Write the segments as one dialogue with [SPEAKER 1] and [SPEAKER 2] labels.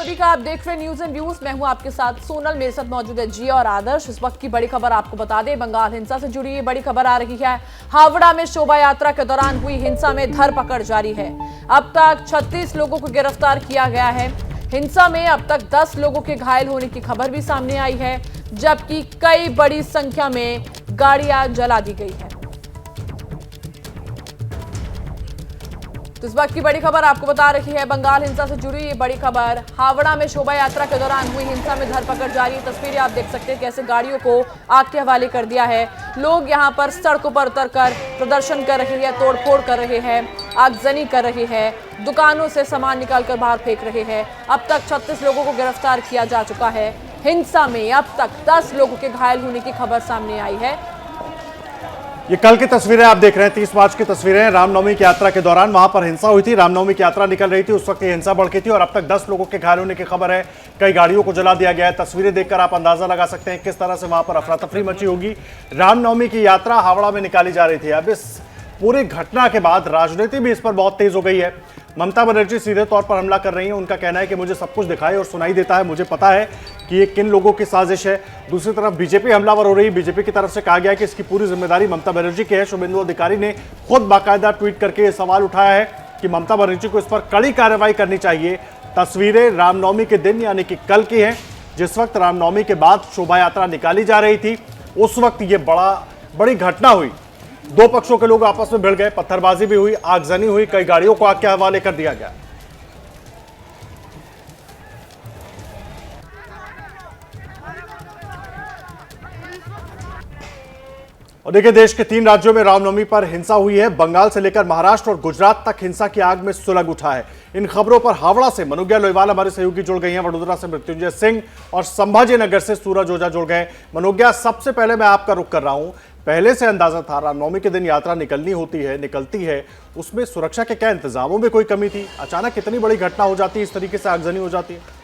[SPEAKER 1] सभी का आप देख रहे हैं न्यूज एंड व्यूज। मैं हूं आपके साथ सोनल, मेरे साथ मौजूद है जिया और आदर्श। इस वक्त की बड़ी खबर आपको बता दें, बंगाल हिंसा से जुड़ी ये बड़ी खबर आ रही है। हावड़ा में शोभा यात्रा के दौरान हुई हिंसा में धरपकड़ जारी है। अब तक 36 लोगों को गिरफ्तार किया गया है। हिंसा में अब तक 10 लोगों के घायल होने की खबर भी सामने आई है, जबकि कई बड़ी संख्या में गाड़ियां जला दी गई है। तो इस वक्त की बड़ी खबर आपको बता रही है, बंगाल हिंसा से जुड़ी ये बड़ी खबर। हावड़ा में शोभा यात्रा के दौरान हुई हिंसा में धरपकड़ जारी। तस्वीरें आप देख सकते हैं कैसे गाड़ियों को आग के हवाले कर दिया है। लोग यहां पर सड़कों पर उतरकर प्रदर्शन कर रहे हैं, तोड़फोड़ कर रहे हैं, आगजनी कर रहे हैं, दुकानों से सामान निकालकर बाहर फेंक रहे हैं। अब तक 36 लोगों को गिरफ्तार किया जा चुका है। हिंसा में अब तक 10 लोगों के घायल होने की खबर सामने आई है।
[SPEAKER 2] ये कल की तस्वीरें आप देख रहे हैं, 30 मार्च की तस्वीरें। रामनवमी की यात्रा के दौरान वहां पर हिंसा हुई थी। रामनवमी की यात्रा निकल रही थी, उस वक्त ये हिंसा भड़की थी और अब तक 10 लोगों के घायल होने की खबर है। कई गाड़ियों को जला दिया गया है। तस्वीरें देखकर आप अंदाजा लगा सकते हैं किस तरह से वहां पर अफरा तफरी मची होगी। रामनवमी की यात्रा हावड़ा में निकाली जा रही थी। अब इस पूरी घटना के बाद राजनीति भी इस पर बहुत तेज हो गई है। ममता बनर्जी सीधे तौर पर हमला कर रही हैं। उनका कहना है कि मुझे सब कुछ दिखाई और सुनाई देता है, मुझे पता है कि ये किन लोगों की साजिश है। दूसरी तरफ बीजेपी हमलावर हो रही है। बीजेपी की तरफ से कहा गया है कि इसकी पूरी जिम्मेदारी ममता बनर्जी की है। शुभेंदु अधिकारी ने खुद बाकायदा ट्वीट करके ये सवाल उठाया है कि ममता बनर्जी को इस पर कड़ी कार्रवाई करनी चाहिए। तस्वीरें रामनवमी के दिन यानी कि कल की हैं, जिस वक्त रामनवमी के बाद शोभा यात्रा निकाली जा रही थी। उस वक्त ये बड़ी घटना हुई। दो पक्षों के लोग आपस में भिड़ गए, पत्थरबाजी भी हुई, आगजनी हुई, कई गाड़ियों को आग के हवाले कर दिया गया। और देखिए, देश के 3 राज्यों में रामनवमी पर हिंसा हुई है। बंगाल से लेकर महाराष्ट्र और गुजरात तक हिंसा की आग में सुलग उठा है। इन खबरों पर हावड़ा से मनुग्या लोईवाल हमारे सहयोगी जुड़ गई हैं, वडोदरा से मृत्युंजय सिंह और संभाजी नगर से सूरज ओझा जुड़ गए। मनुग्या, सबसे पहले मैं आपका रुख कर रहा हूं। पहले से अंदाजा था रामनवमी के दिन यात्रा निकलती है, उसमें सुरक्षा के क्या इंतजामों में कोई कमी थी? अचानक इतनी बड़ी घटना हो जाती है, इस तरीके से आगजनी हो जाती है?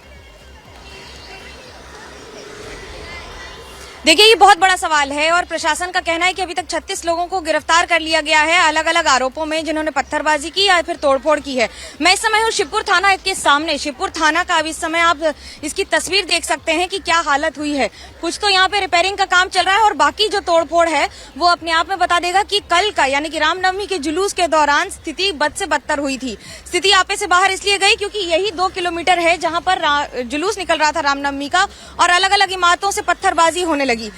[SPEAKER 3] देखिए, ये बहुत बड़ा सवाल है और प्रशासन का कहना है कि अभी तक 36 लोगों को गिरफ्तार कर लिया गया है अलग अलग आरोपों में, जिन्होंने पत्थरबाजी की या फिर तोड़फोड़ की है। मैं इस समय हूँ शिवपुर थाना के सामने। शिवपुर थाना का अब इस समय आप इसकी तस्वीर देख सकते हैं कि क्या हालत हुई है। कुछ तो यहाँ पे रिपेयरिंग का काम चल रहा है और बाकी जो तोड़फोड़ है वो अपने आप में बता देगा कि कल का यानी कि रामनवमी के जुलूस के दौरान स्थिति बद से बदतर हुई थी। स्थिति आपे से बाहर इसलिए गई क्योंकि यही 2 किलोमीटर है जहाँ पर जुलूस निकल रहा था रामनवमी का और अलग अलग इमारतों से पत्थरबाजी होने लगी।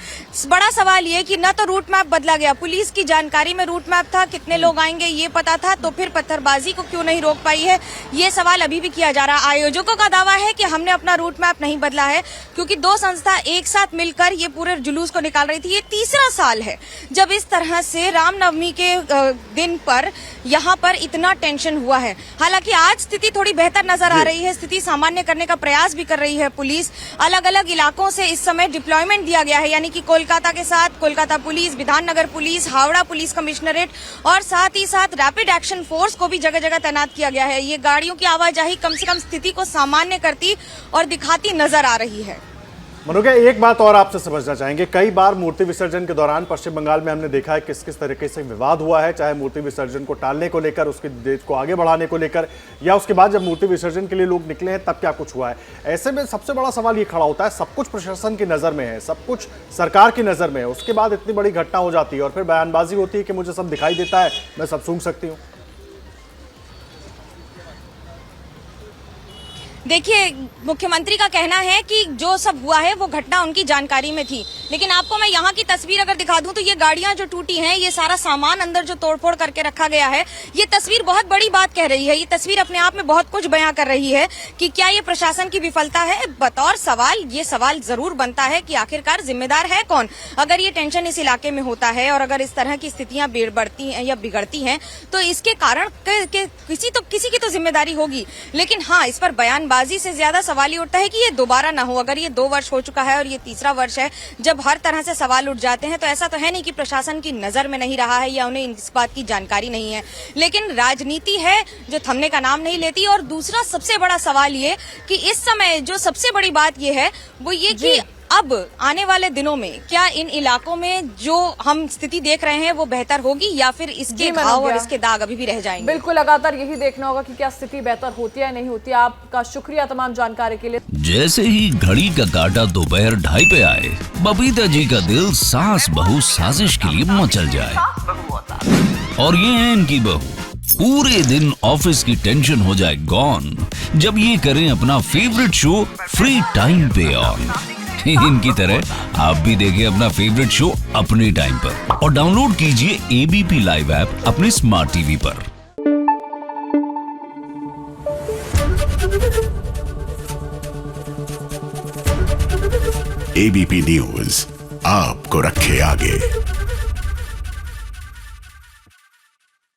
[SPEAKER 3] बड़ा सवाल ये कि न तो रूट मैप बदला गया, पुलिस की जानकारी में रूट मैप था, कितने लोग आएंगे ये पता था, तो फिर पत्थरबाजी को क्यों नहीं रोक पाई है, ये सवाल अभी भी किया जा रहा है। आयोजकों का दावा है कि हमने अपना रूट मैप नहीं बदला है क्योंकि 2 संस्था एक साथ मिलकर ये पूरे जुलूस को निकाल रही थी। ये तीसरा साल है जब इस तरह से रामनवमी के दिन पर यहाँ पर इतना टेंशन हुआ है। हालांकि आज स्थिति थोड़ी बेहतर नजर आ रही है। स्थिति सामान्य करने का प्रयास भी कर रही है पुलिस। अलग अलग इलाकों से इस समय डिप्लॉयमेंट दिया गया है, यानी कि कोलकाता के साथ Kolkata police, Bidhannagar police, Howrah police commissionerate और साथ ही साथ रैपिड एक्शन फोर्स को भी जगह जगह तैनात किया गया है। ये गाड़ियों की आवाजाही कम से कम स्थिति को सामान्य करती और दिखाती नजर आ रही है।
[SPEAKER 2] मनोज, एक बात और आपसे समझना चाहेंगे। कई बार मूर्ति विसर्जन के दौरान पश्चिम बंगाल में हमने देखा है किस किस तरीके से विवाद हुआ है, चाहे मूर्ति विसर्जन को टालने को लेकर, उसके डेट को आगे बढ़ाने को लेकर, या उसके बाद जब मूर्ति विसर्जन के लिए लोग निकले हैं तब क्या कुछ हुआ है। ऐसे में सबसे बड़ा सवाल ये खड़ा होता है, सब कुछ प्रशासन की नज़र में है, सब कुछ सरकार की नज़र में है, उसके बाद इतनी बड़ी घटना हो जाती है और फिर बयानबाजी होती है कि मुझे सब दिखाई देता है, मैं सब सूंघ सकती हूँ।
[SPEAKER 3] देखिए, मुख्यमंत्री का कहना है कि जो सब हुआ है वो घटना उनकी जानकारी में थी, लेकिन आपको मैं यहाँ की तस्वीर अगर दिखा दूं तो ये गाड़ियां जो टूटी हैं, ये सारा सामान अंदर जो तोड़फोड़ करके रखा गया है, ये तस्वीर बहुत बड़ी बात कह रही है। ये तस्वीर अपने आप में बहुत कुछ बयां कर रही है कि क्या ये प्रशासन की विफलता है। बतौर सवाल ये सवाल जरूर बनता है कि आखिरकार जिम्मेदार है कौन। अगर ये टेंशन इस इलाके में होता है और अगर इस तरह की स्थितियां बढ़ती हैं या बिगड़ती हैं तो इसके कारण किसी की तो जिम्मेदारी होगी। लेकिन हाँ, इस पर बयानबाजी से ज्यादा सवाल ये उठता है कि ये दोबारा ना हो। अगर ये 2 वर्ष हो चुका है और ये तीसरा वर्ष है जब हर तरह से सवाल उठ जाते हैं, तो ऐसा तो है नहीं कि प्रशासन की नजर में नहीं रहा है या उन्हें इस बात की जानकारी नहीं है। लेकिन राजनीति है जो थमने का नाम नहीं लेती। और दूसरा सबसे बड़ा सवाल ये कि इस समय जो सबसे बड़ी बात ये है वो ये कि अब आने वाले दिनों में क्या इन इलाकों में जो हम स्थिति देख रहे हैं वो बेहतर होगी या फिर इसके घाव और इसके दाग अभी भी रह जाएंगे?
[SPEAKER 1] बिल्कुल, लगातार यही देखना होगा कि क्या स्थिति बेहतर होती है या नहीं होती। आपका शुक्रिया तमाम जानकारी के लिए।
[SPEAKER 4] जैसे ही घड़ी का काटा दोपहर 2:30 पे आए, बबीता जी का दिल सास बहू साजिश के लिए मचल जाए। और ये है इनकी बहू, पूरे दिन ऑफिस की टेंशन हो जाए गॉन जब ये करें अपना फेवरेट शो फ्री टाइम पे ऑन। इनकी तरह आप भी देखें अपना फेवरेट शो अपने टाइम पर और डाउनलोड कीजिए एबीपी लाइव ऐप अपने स्मार्ट टीवी पर।
[SPEAKER 5] एबीपी न्यूज आपको रखे आगे।